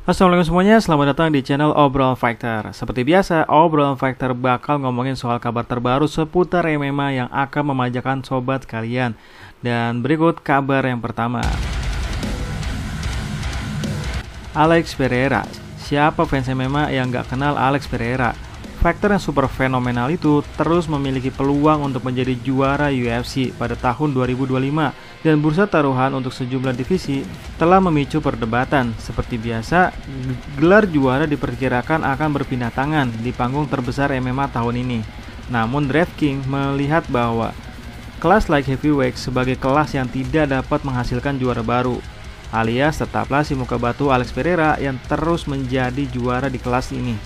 Assalamualaikum semuanya, selamat datang di channel Obrolan Fighter. Seperti biasa, Obrolan Fighter bakal ngomongin soal kabar terbaru seputar MMA yang akan memanjakan sobat kalian. Dan berikut kabar yang pertama. Alex Pereira. Siapa fans MMA yang gak kenal Alex Pereira? Fighter yang super fenomenal itu terus memiliki peluang untuk menjadi juara UFC pada tahun 2025, dan bursa taruhan untuk sejumlah divisi telah memicu perdebatan. Seperti biasa, gelar juara diperkirakan akan berpindah tangan di panggung terbesar MMA tahun ini. Namun DraftKings melihat bahwa kelas light heavyweight sebagai kelas yang tidak dapat menghasilkan juara baru, alias tetaplah si muka batu Alex Pereira yang terus menjadi juara di kelas ini.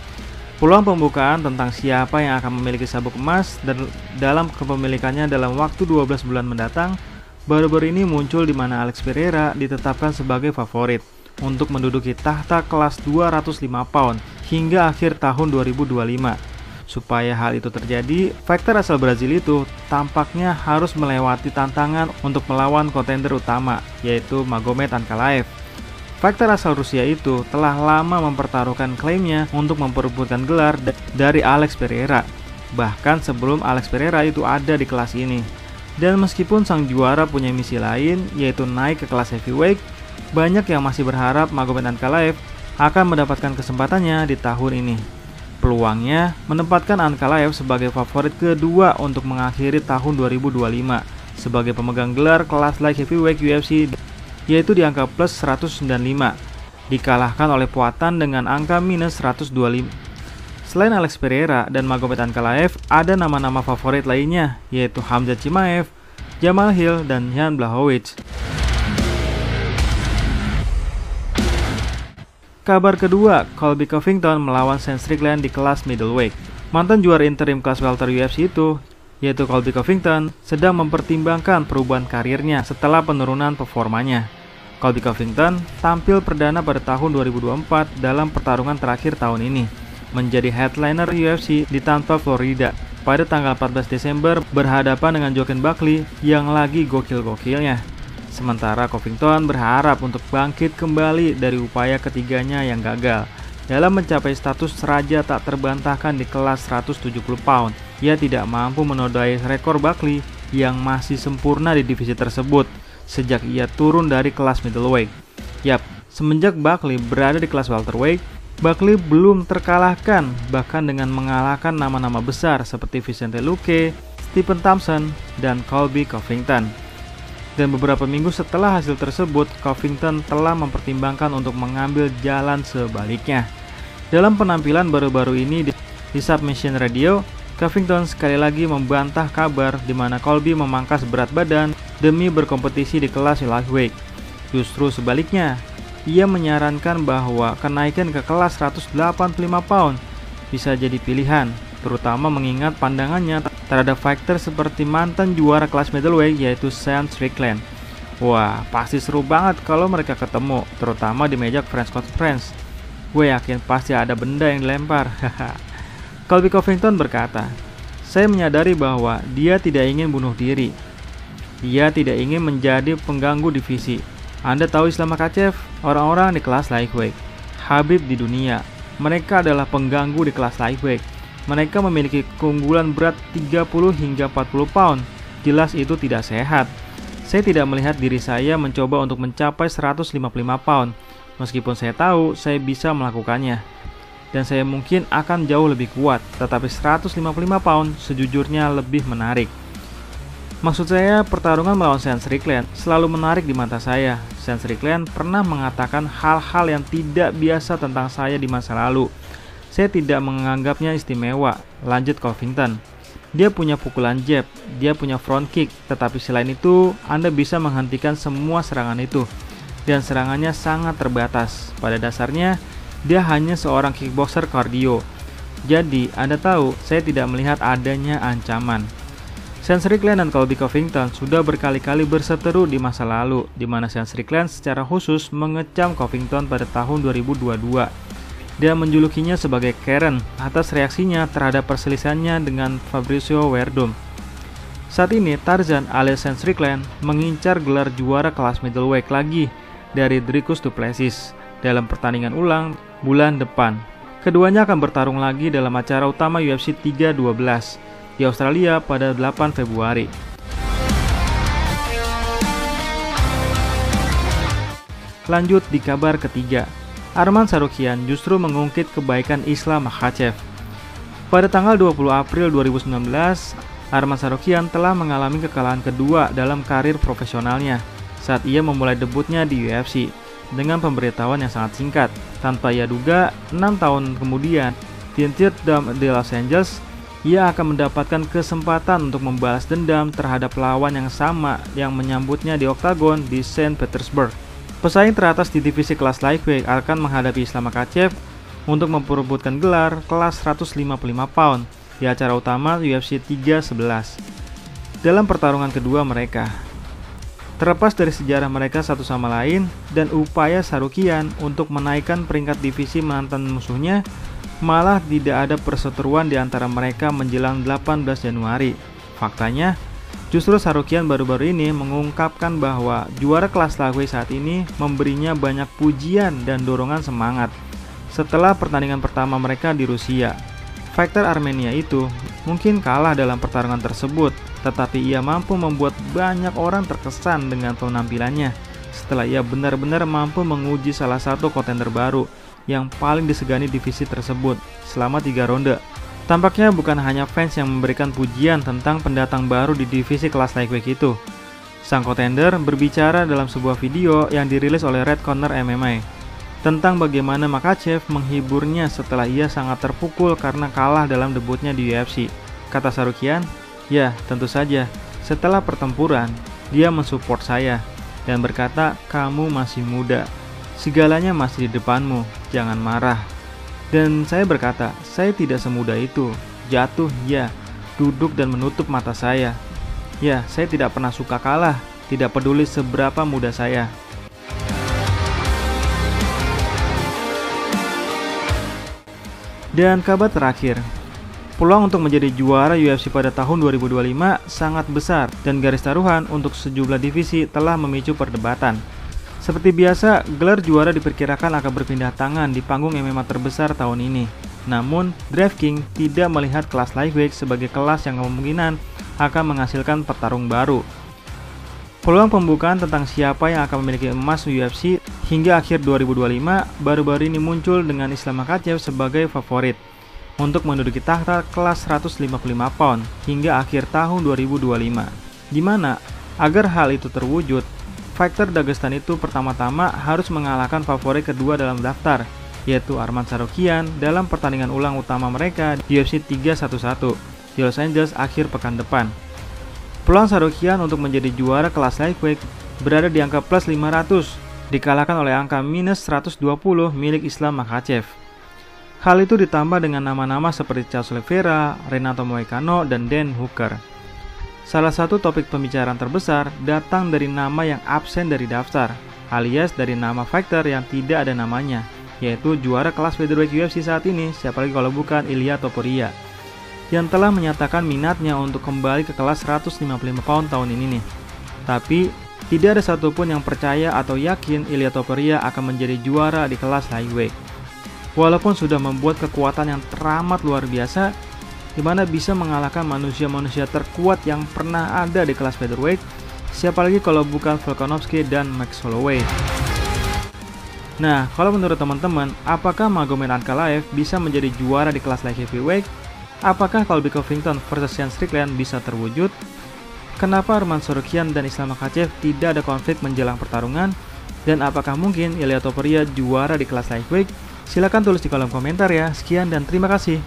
Peluang pembukaan tentang siapa yang akan memiliki sabuk emas dan dalam kepemilikannya dalam waktu 12 bulan mendatang baru-baru ini muncul, di mana Alex Pereira ditetapkan sebagai favorit untuk menduduki tahta kelas 205 pound hingga akhir tahun 2025. Supaya hal itu terjadi, fighter asal Brazil itu tampaknya harus melewati tantangan untuk melawan kontender utama, yaitu Magomed Ankalaev. Fighter asal Rusia itu telah lama mempertaruhkan klaimnya untuk memperebutkan gelar dari Alex Pereira, bahkan sebelum Alex Pereira itu ada di kelas ini. Dan meskipun sang juara punya misi lain, yaitu naik ke kelas heavyweight, banyak yang masih berharap Magomed Ankalaev akan mendapatkan kesempatannya di tahun ini. Peluangnya menempatkan Ankalaev sebagai favorit kedua untuk mengakhiri tahun 2025 sebagai pemegang gelar kelas light heavyweight UFC, yaitu di angka plus 195, dikalahkan oleh Poatan dengan angka minus 125. Selain Alex Pereira dan Magomed Ankalaev, ada nama-nama favorit lainnya, yaitu Khamzat Chimaev, Jamal Hill, dan Jan Blachowicz. Kabar kedua, Colby Covington melawan Sean Strickland di kelas middleweight. Mantan juara interim kelas welter UFC itu, yaitu Colby Covington, sedang mempertimbangkan perubahan karirnya setelah penurunan performanya. Colby Covington tampil perdana pada tahun 2024 dalam pertarungan terakhir tahun ini, menjadi headliner UFC di Tampa, Florida pada tanggal 14 Desember berhadapan dengan Joaquin Buckley yang lagi gokil-gokilnya. Sementara Covington berharap untuk bangkit kembali dari upaya ketiganya yang gagal dalam mencapai status raja tak terbantahkan di kelas 170 pound. Ia tidak mampu menodai rekor Buckley yang masih sempurna di divisi tersebut sejak ia turun dari kelas middleweight. Yap, semenjak Buckley berada di kelas welterweight, Buckley belum terkalahkan, bahkan dengan mengalahkan nama-nama besar seperti Vicente Luque, Stephen Thompson, dan Colby Covington. Dan beberapa minggu setelah hasil tersebut, Covington telah mempertimbangkan untuk mengambil jalan sebaliknya. Dalam penampilan baru-baru ini di Submission Radio, Covington sekali lagi membantah kabar di mana Colby memangkas berat badan demi berkompetisi di kelas lightweight. Justru sebaliknya, ia menyarankan bahwa kenaikan ke kelas 185 pound bisa jadi pilihan, terutama mengingat pandangannya terhadap fighter seperti mantan juara kelas middleweight, yaitu Sean Strickland. Wah, pasti seru banget kalau mereka ketemu, terutama di meja French Conference. Gue yakin pasti ada benda yang dilempar. Colby Covington berkata, "Saya menyadari bahwa dia tidak ingin bunuh diri. Dia tidak ingin menjadi pengganggu divisi. Anda tahu Islam Makhachev, orang-orang di kelas lightweight, Khabib di dunia. Mereka adalah pengganggu di kelas lightweight. Mereka memiliki keunggulan berat 30 hingga 40 pound. Jelas itu tidak sehat. Saya tidak melihat diri saya mencoba untuk mencapai 155 pound. Meskipun saya tahu saya bisa melakukannya. Dan saya mungkin akan jauh lebih kuat, tetapi 155 pound sejujurnya lebih menarik. Maksud saya, pertarungan melawan Sean Strickland selalu menarik di mata saya. Sean Strickland pernah mengatakan hal-hal yang tidak biasa tentang saya di masa lalu. Saya tidak menganggapnya istimewa," lanjut Covington. "Dia punya pukulan jab, dia punya front kick, tetapi selain itu, Anda bisa menghentikan semua serangan itu. Dan serangannya sangat terbatas. Pada dasarnya, dia hanya seorang kickboxer kardio. Jadi, Anda tahu, saya tidak melihat adanya ancaman." Sean Strickland dan Colby Covington sudah berkali-kali berseteru di masa lalu, di mana Sean Strickland secara khusus mengecam Covington pada tahun 2022. Dia menjulukinya sebagai Karen atas reaksinya terhadap perselisihannya dengan Fabricio Werdum. Saat ini, Tarzan alias Sean Strickland mengincar gelar juara kelas middleweight lagi dari Dricus du Plessis. dalam pertandingan ulang bulan depan. Keduanya akan bertarung lagi dalam acara utama UFC 312 di Australia pada 8 Februari. Lanjut di kabar ketiga, Arman Tsarukyan justru mengungkit kebaikan Islam Makhachev. Pada tanggal 20 April 2019, Arman Tsarukyan telah mengalami kekalahan kedua dalam karir profesionalnya saat ia memulai debutnya di UFC dengan pemberitahuan yang sangat singkat. Tanpa ia duga, 6 tahun kemudian, di Third Dome di Los Angeles, ia akan mendapatkan kesempatan untuk membalas dendam terhadap lawan yang sama yang menyambutnya di oktagon di Saint Petersburg. Pesaing teratas di divisi kelas lightweight akan menghadapi Islam Makhachev untuk memperebutkan gelar kelas 155 pound di acara utama UFC 311. Dalam pertarungan kedua mereka, terlepas dari sejarah mereka satu sama lain dan upaya Tsarukyan untuk menaikkan peringkat divisi mantan musuhnya, malah tidak ada perseteruan di antara mereka menjelang 18 Januari. Faktanya, justru Tsarukyan baru-baru ini mengungkapkan bahwa juara kelas lightweight saat ini memberinya banyak pujian dan dorongan semangat setelah pertandingan pertama mereka di Rusia. Fighter Armenia itu mungkin kalah dalam pertarungan tersebut, tetapi ia mampu membuat banyak orang terkesan dengan penampilannya setelah ia benar-benar mampu menguji salah satu kontender baru yang paling disegani divisi tersebut selama 3 ronde. Tampaknya bukan hanya fans yang memberikan pujian tentang pendatang baru di divisi kelas lightweight itu. Sang kontender berbicara dalam sebuah video yang dirilis oleh Red Corner MMA tentang bagaimana Makhachev menghiburnya setelah ia sangat terpukul karena kalah dalam debutnya di UFC. Kata Tsarukyan, "Ya, tentu saja. Setelah pertempuran, dia mensupport saya dan berkata, 'Kamu masih muda. Segalanya masih di depanmu. Jangan marah.' Dan saya berkata, 'Saya tidak semudah itu. Jatuh, ya. Duduk dan menutup mata saya. Ya, saya tidak pernah suka kalah. Tidak peduli seberapa muda saya.'" Dan kabar terakhir, peluang untuk menjadi juara UFC pada tahun 2025 sangat besar dan garis taruhan untuk sejumlah divisi telah memicu perdebatan. Seperti biasa, gelar juara diperkirakan akan berpindah tangan di panggung MMA terbesar tahun ini. Namun, DraftKings tidak melihat kelas lightweight sebagai kelas yang kemungkinan akan menghasilkan petarung baru. Peluang pembukaan tentang siapa yang akan memiliki emas UFC hingga akhir 2025 baru-baru ini muncul dengan Islam Makhachev sebagai favorit untuk menduduki tahta kelas 155 pound hingga akhir tahun 2025. Di mana, agar hal itu terwujud, fighter Dagestan itu pertama-tama harus mengalahkan favorit kedua dalam daftar, yaitu Arman Tsarukyan dalam pertandingan ulang utama mereka di UFC 311 di Los Angeles akhir pekan depan. Peluang Tsarukyan untuk menjadi juara kelas lightweight berada di angka plus 500, dikalahkan oleh angka minus 120 milik Islam Makhachev. Hal itu ditambah dengan nama-nama seperti Charles Oliveira, Renato Moicano, dan Dan Hooker. Salah satu topik pembicaraan terbesar datang dari nama yang absen dari daftar, alias dari nama fighter yang tidak ada namanya, yaitu juara kelas featherweight UFC saat ini, siapa lagi kalau bukan Ilia Topuria, yang telah menyatakan minatnya untuk kembali ke kelas 155 pound tahun ini nih. Tapi, tidak ada satupun yang percaya atau yakin Ilia Topuria akan menjadi juara di kelas lightweight. Walaupun sudah membuat kekuatan yang teramat luar biasa, di mana bisa mengalahkan manusia-manusia terkuat yang pernah ada di kelas featherweight, siapa lagi kalau bukan Volkanovski dan Max Holloway. Nah, kalau menurut teman-teman, apakah Magomed Ankalaev bisa menjadi juara di kelas light heavyweight? Apakah Colby Covington versus Sean Strickland bisa terwujud? Kenapa Arman Tsarukyan dan Islam Makhachev tidak ada konflik menjelang pertarungan? Dan apakah mungkin Ilia Topuria juara di kelas lightweight? Silahkan tulis di kolom komentar ya. Sekian dan terima kasih.